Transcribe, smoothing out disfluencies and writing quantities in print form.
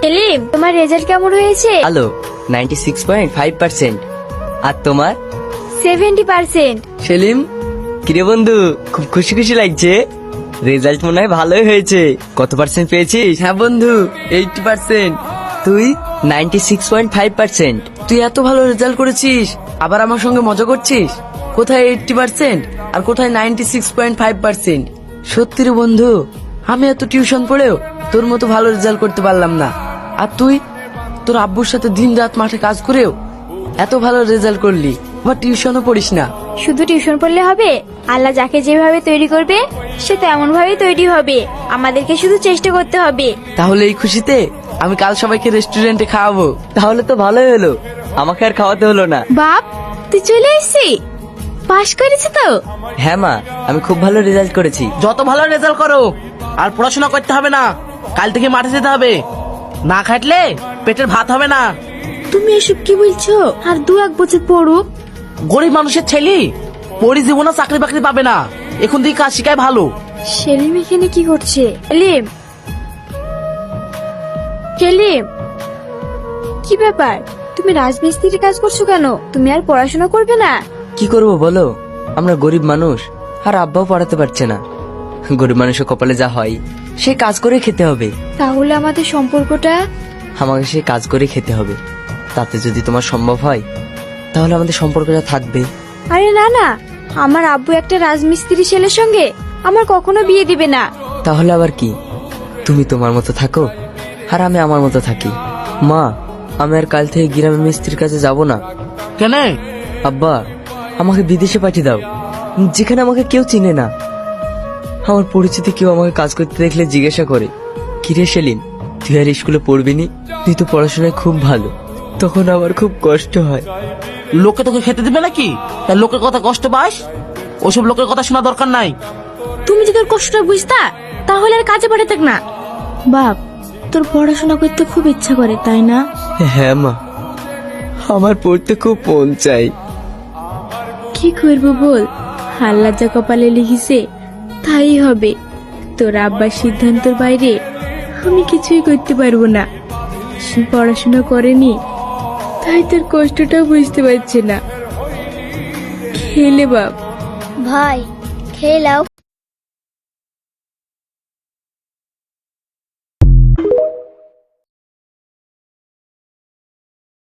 সেলিম, তোমার রেজাল্ট কেমন হয়েছে? ভালো, 96.5%। আর তোমার? 70%। সেলিম, কিরে বন্ধু, খুব খুশি খুশি লাগছে। রেজাল্ট মনে হয় ভালোই হয়েছে। কত পার্সেন্ট পেয়েছিস? হ্যাঁ বন্ধু, 80%। তুই? 96.5%। তুই এত ভালো রেজাল্ট করেছিস, আবার আমার সঙ্গে মজা করছিস? কোথায় 80% আর কোথায় 96.5%? সত্যি রে বন্ধু, আমি এত টিউশন পড়েও তোর মতো ভালো রেজাল্ট করতে পারলাম না। আর তুই তোর আব্বুর সাথে দিন রাত মাঠে কাজ করেও এত ভালো রেজাল্ট করলি, আবার টিউশনও পড়িস না। শুধু টিউশন পড়লে হবে? আল্লাহ যাকে যেভাবে তৈরি করবে সে তেমন ভাবেই তৈরি হবে। আমাদেরকে শুধু চেষ্টা করতে হবে। তাহলে এই খুশিতে আমি কাল সবাইকে রেস্টুরেন্টে খাওয়াবো। তাহলে তো ভালোই হলো, আমাকে আর খাওয়াতে হলো না। বাপ, তুই চলে এসেছিস? পাশ করেছি তো? হ্যাঁ মা, আমি খুব ভালো রেজাল্ট করেছি। যত ভালো রেজাল্ট করো, আর পড়াশোনা করতে হবে না। কাল থেকে মাঠে যেতে হবে, না খাটলে পেটের ভাত হবে না। তুমি এসব কি বলছো? আর 2-1 বছর পড়ো। গরিব মানুষের ছেলে পরি জীবনে চাকরি বাকরি পাবে না, এখন থেকে কাজ শিখায় ভালো। সেলিম এখানে কি করছে? সেলিম, সেলিম, কি ব্যাপার? তুমি রাজমিস্ত্রির কাজ করছো কেন? তুমি আর পড়াশোনা করবে না? কি করব বলো, আমরা গরিব মানুষ, আর আব্বাও পড়াতে পারছে না। গরিব মানুষের কপালে যা হয় সে কাজ করে খেতে হবে। তাহলে আমাদের সম্পর্কটা? আমাকে সে কাজ করে খেতে হবে। তাতে যদি তোমার সম্ভব হয় তাহলে আমাদের সম্পর্কটা থাকবে। আরে না না, আমার আব্বু একটা রাজমিস্ত্রি ছেলের সঙ্গে আমার কখনো বিয়ে দিবে না। তাহলে আবার কি, তুমি তোমার মতো থাকো আর আমি আমার মতো থাকি। মা, আমি আর কাল থেকে গ্রামের মিস্ত্রির কাছে যাব না। কেন? আব্বা, আমাকে বিদেশে পাঠিয়ে দাও, যেখানে আমাকে কেউ চিনে না। আমার পরিচিতি কেউ আমাকে কাজ করতে দেখলে জিজ্ঞাসা করে, কিরে সেলিম, তুই আর স্কুলে পড়বি নি? তুই তো পড়াশোনায় খুব ভালো। তখন আমার খুব কষ্ট হয়। লোকে তোকে খেতে দিবে নাকি? তার লোকের কথা কষ্ট পাস? ওসব লোকের কথা শোনা দরকার নাই। তুমি যদি ওর কষ্টটা বুঝতা তাহলে আর কাজে পাঠাতে না। বাপ, তোর পড়াশোনা করতে খুব ইচ্ছা করে তাই না? হ্যাঁ মা, আমার পড়তে খুব মন চাই। কি করবো বল, আল্লাহ যা কপালে লিখেছে তাই হবে। তোর আব্বার সিদ্ধান্তের বাইরে আমি কিছুই করতে পারবো না। সে পড়াশোনা করেনি তাই তোর কষ্টটাও বুঝতে পারছে না। খেলে বাপ। ভাই খেয়ে লাও।